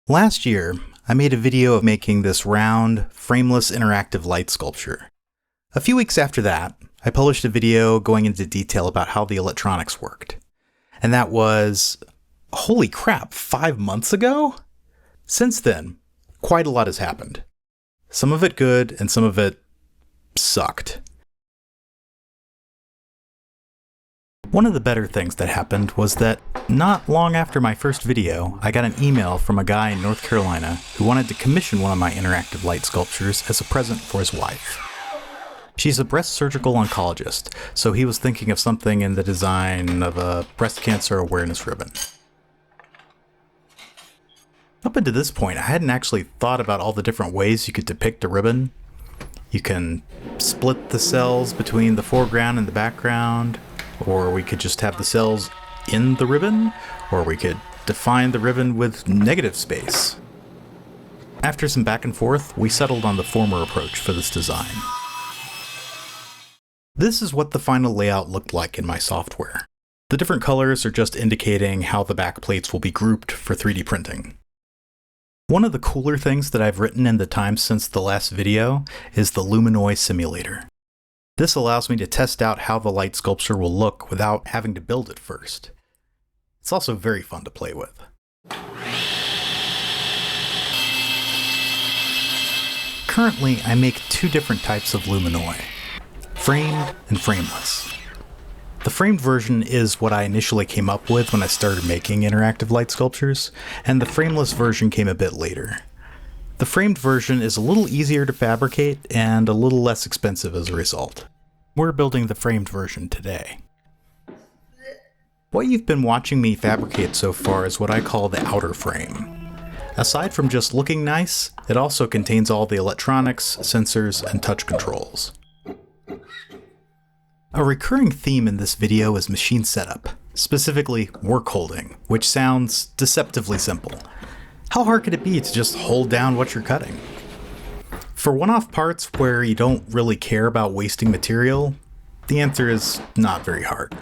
Last year, I made a video of making this round, frameless interactive light sculpture. A few weeks after that, I published a video going into detail about how the electronics worked. And that was, holy crap, 5 months ago? Since then, quite a lot has happened. Some of it good, and some of it sucked. One of the better things that happened was that not long after my first video, I got an email from a guy in North Carolina who wanted to commission one of my interactive light sculptures as a present for his wife. She's a breast surgical oncologist, so he was thinking of something in the design of a breast cancer awareness ribbon. Up until this point, I hadn't actually thought about all the different ways you could depict a ribbon. You can split the cells between the foreground and the background, or we could just have the cells in the ribbon, or we could define the ribbon with negative space. After some back and forth, we settled on the former approach for this design. This is what the final layout looked like in my software. The different colors are just indicating how the back plates will be grouped for 3D printing. One of the cooler things that I've written in the time since the last video is the Luminoid simulator. This allows me to test out how the light sculpture will look without having to build it first. It's also very fun to play with. Currently, I make two different types of Luminoid, framed and frameless. The framed version is what I initially came up with when I started making interactive light sculptures, and the frameless version came a bit later. The framed version is a little easier to fabricate and a little less expensive as a result. We're building the framed version today. What you've been watching me fabricate so far is what I call the outer frame. Aside from just looking nice, it also contains all the electronics, sensors, and touch controls. A recurring theme in this video is machine setup, specifically work holding, which sounds deceptively simple. How hard could it be to just hold down what you're cutting? For one-off parts where you don't really care about wasting material, the answer is not very hard.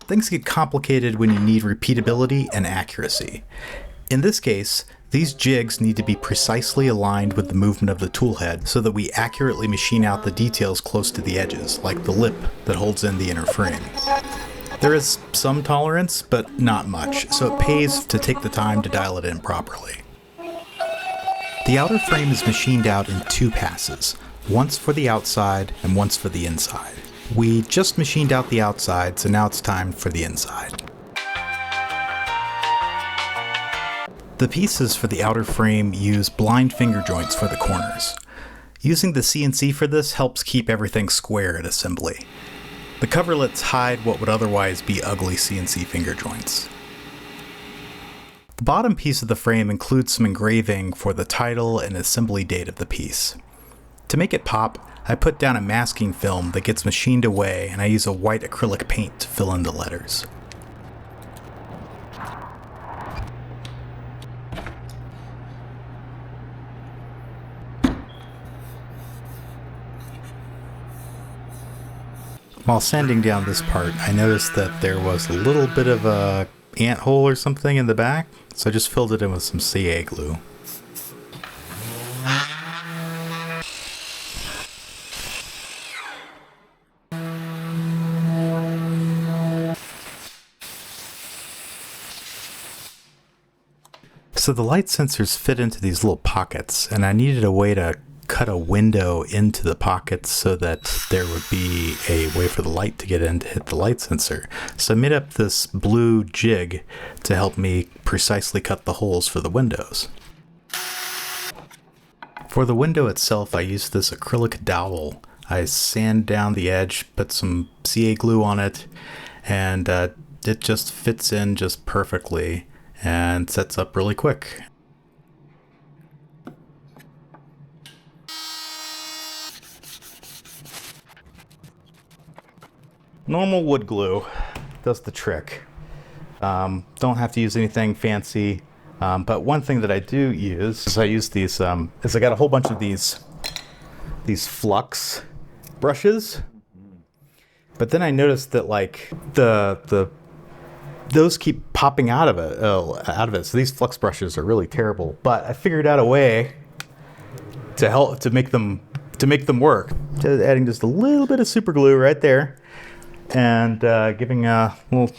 Things get complicated when you need repeatability and accuracy. In this case, these jigs need to be precisely aligned with the movement of the tool head so that we accurately machine out the details close to the edges, like the lip that holds in the inner frame. There is some tolerance, but not much, so it pays to take the time to dial it in properly. The outer frame is machined out in two passes, once for the outside and once for the inside. We just machined out the outside, so now it's time for the inside. The pieces for the outer frame use blind finger joints for the corners. Using the CNC for this helps keep everything square at assembly. The coverlets hide what would otherwise be ugly CNC finger joints. The bottom piece of the frame includes some engraving for the title and assembly date of the piece. To make it pop, I put down a masking film that gets machined away, and I use a white acrylic paint to fill in the letters. While sanding down this part, I noticed that there was a little bit of a ant hole or something in the back, so I just filled it in with some CA glue. So the light sensors fit into these little pockets, and I needed a way to cut a window into the pockets so that there would be a way for the light to get in to hit the light sensor. So I made up this blue jig to help me precisely cut the holes for the windows. For the window itself, I used this acrylic dowel. I sand down the edge, put some CA glue on it, and it just fits in just perfectly and sets up really quick. Normal wood glue does the trick. Don't have to use anything fancy, but one thing that I do use is I use these. I got a whole bunch of these flux brushes, but then I noticed that like the those keep popping out of it. So these flux brushes are really terrible. But I figured out a way to make them work. Just adding just a little bit of super glue right there, and adding a little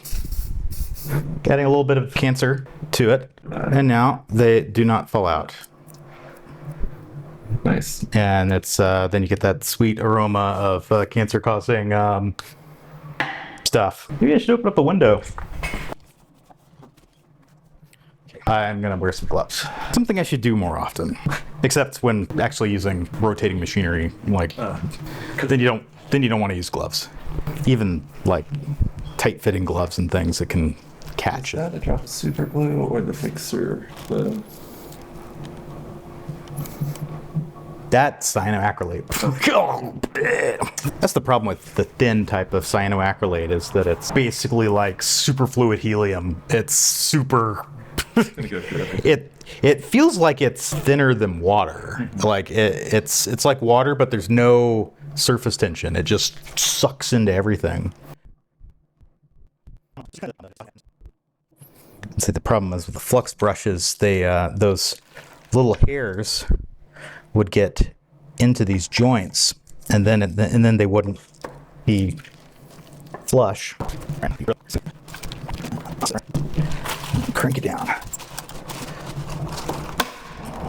bit of cancer to it, and now they do not fall out. Nice. And it's then you get that sweet aroma of cancer-causing stuff. Maybe I should open up the window. I'm gonna wear some gloves. Something I should do more often, except when actually using rotating machinery. Like, then you don't want to use gloves. Even like tight-fitting gloves and things that can catch Is that a drop of super glue or the fixer glue? That's cyanoacrylate. That's the problem with the thin type of cyanoacrylate, is that it's basically like superfluid helium. It's super. It feels like it's thinner than water. Like it's like water, but there's no surface tension. It just sucks into everything. See, the problem is with the flux brushes, they those little hairs would get into these joints, and then they wouldn't be flush. Crank it down.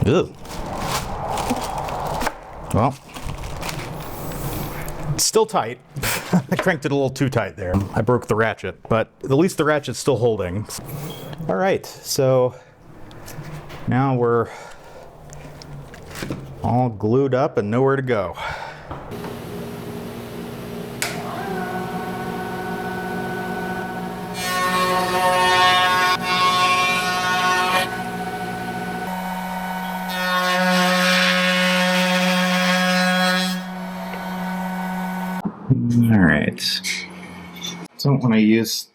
Ew. Well, it's still tight. I cranked it a little too tight there. I broke the ratchet, but at least the ratchet's still holding. All right, so now we're all glued up and nowhere to go. All right. Don't want to use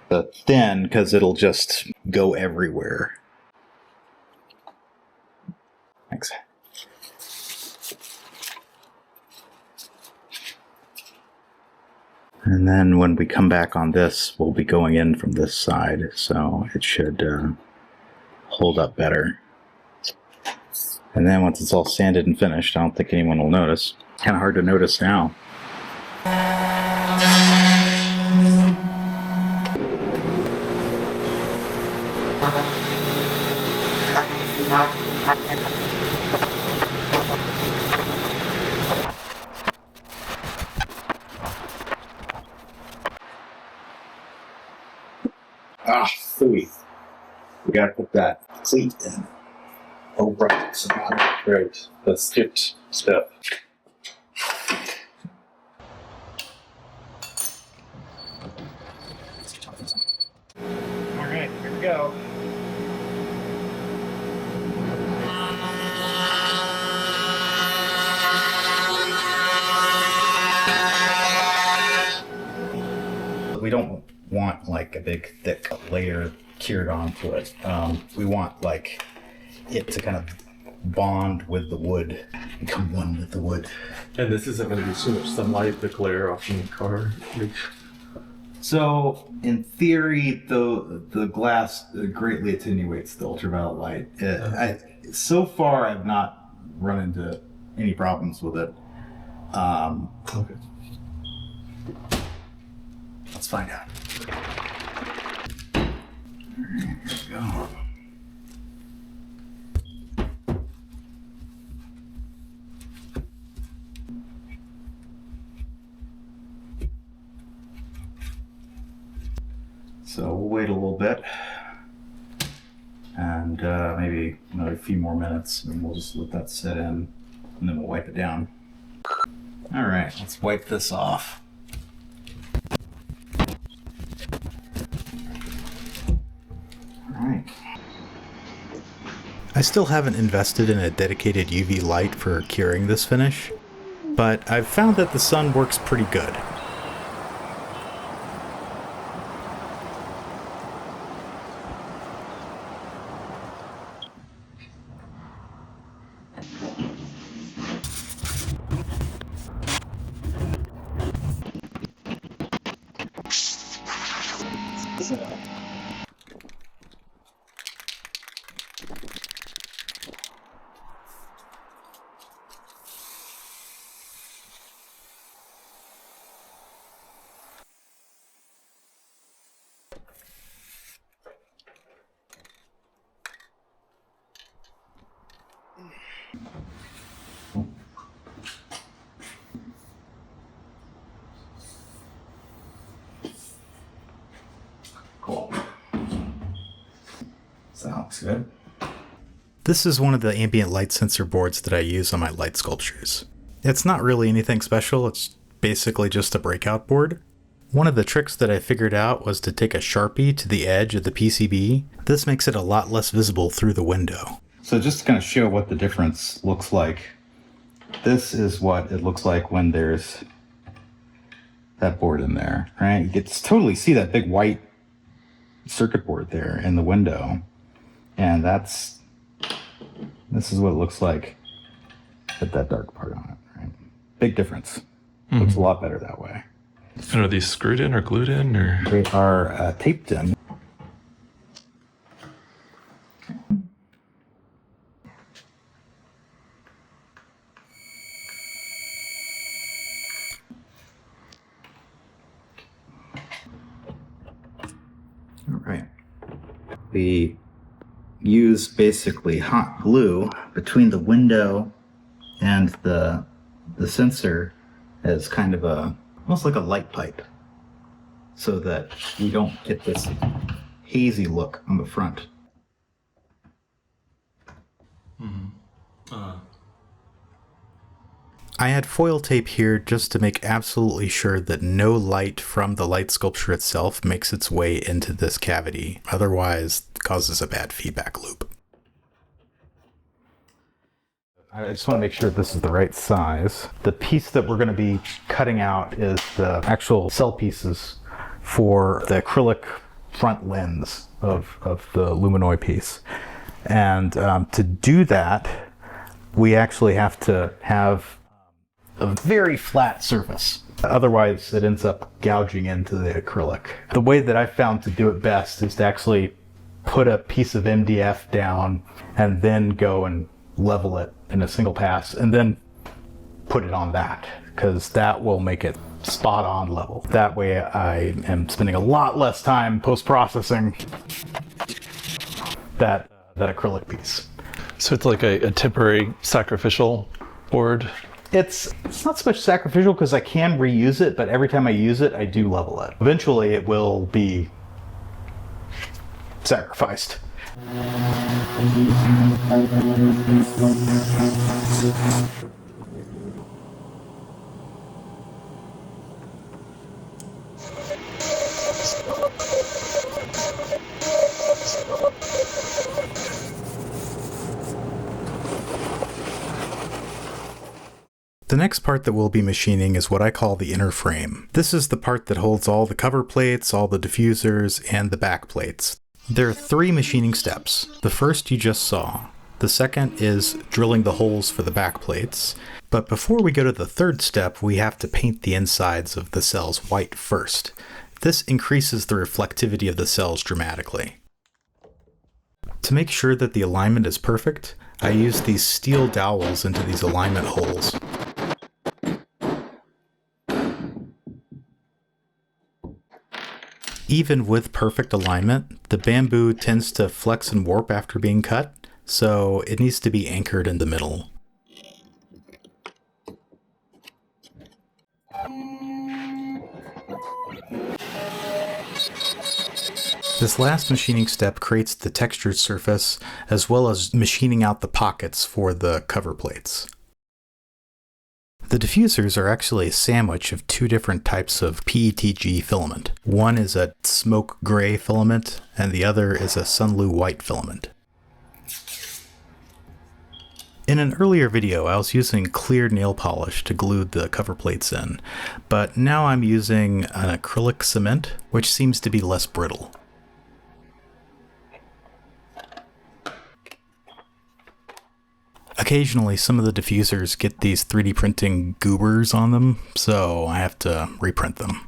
the thin because it'll just go everywhere. Thanks. And then when we come back on this, we'll be going in from this side, so it should hold up better. And then once it's all sanded and finished, I don't think anyone will notice. Kind of hard to notice now. Phooey. We gotta put that cleat in. Oh, right. So right. The skipped step. Alright, here we go. We don't want like a big thick layer cured onto it. We want like it to kind of bond with the wood, become one with the wood. And this isn't going to be too much sunlight to glare off in the car. So in theory, the glass greatly attenuates the ultraviolet light. So far, I've not run into any problems with it. Okay. Let's find out. Here we go. So we'll wait a little bit, and maybe another few more minutes, and we'll just let that set in, and then we'll wipe it down. All right, let's wipe this off. All right. I still haven't invested in a dedicated UV light for curing this finish, but I've found that the sun works pretty good. looks good. This is one of the ambient light sensor boards that I use on my light sculptures. It's not really anything special, it's basically just a breakout board. One of the tricks that I figured out was to take a Sharpie to the edge of the PCB. This makes it a lot less visible through the window. So just to kind of show what the difference looks like, this is what it looks like when there's that board in there, right? You can totally see that big white circuit board there in the window. And this is what it looks like with that dark part on it, right? Big difference. Looks a lot better that way. And are these screwed in or glued in, or? They are taped in. All right. We use basically hot glue between the window and the sensor as kind of almost like a light pipe, so that we don't get this hazy look on the front. I had foil tape here just to make absolutely sure that no light from the light sculpture itself makes its way into this cavity, otherwise it causes a bad feedback loop. I just want to make sure this is the right size. The piece that we're going to be cutting out is the actual cell pieces for the acrylic front lens of the luminoid piece. And to do that, we actually have to have a very flat surface. Otherwise, it ends up gouging into the acrylic. The way that I found to do it best is to actually put a piece of MDF down and then go and level it in a single pass and then put it on that, because that will make it spot on level. That way I am spending a lot less time post-processing that acrylic piece. So it's like a temporary sacrificial board? It's not so much sacrificial because I can reuse it, but every time I use it, I do level it. Eventually it will be sacrificed. The next part that we'll be machining is what I call the inner frame. This is the part that holds all the cover plates, all the diffusers, and the back plates. There are 3 machining steps. The first you just saw. The second is drilling the holes for the back plates. But before we go to the third step, we have to paint the insides of the cells white first. This increases the reflectivity of the cells dramatically. To make sure that the alignment is perfect, I use these steel dowels into these alignment holes. Even with perfect alignment, the bamboo tends to flex and warp after being cut, so it needs to be anchored in the middle. This last machining step creates the textured surface, as well as machining out the pockets for the cover plates. The diffusers are actually a sandwich of 2 different types of PETG filament. One is a smoke gray filament, and the other is a sunlu white filament. In an earlier video, I was using clear nail polish to glue the cover plates in, but now I'm using an acrylic cement, which seems to be less brittle. Occasionally, some of the diffusers get these 3D printing goobers on them, so I have to reprint them.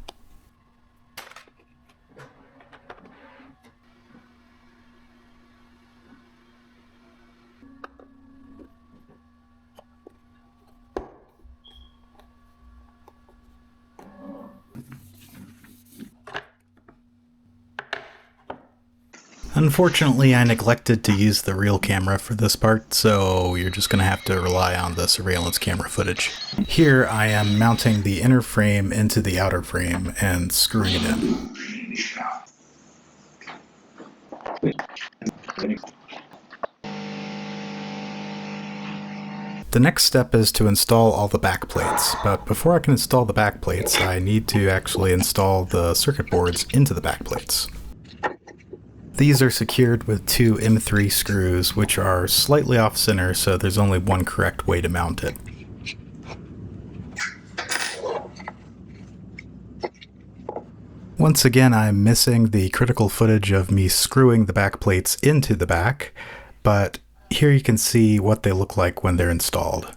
Unfortunately, I neglected to use the real camera for this part, so you're just going to have to rely on the surveillance camera footage. Here I am mounting the inner frame into the outer frame and screwing it in. The next step is to install all the back plates, but before I can install the back plates, I need to actually install the circuit boards into the back plates. These are secured with two M3 screws, which are slightly off-center, so there's only one correct way to mount it. Once again, I'm missing the critical footage of me screwing the back plates into the back, but here you can see what they look like when they're installed.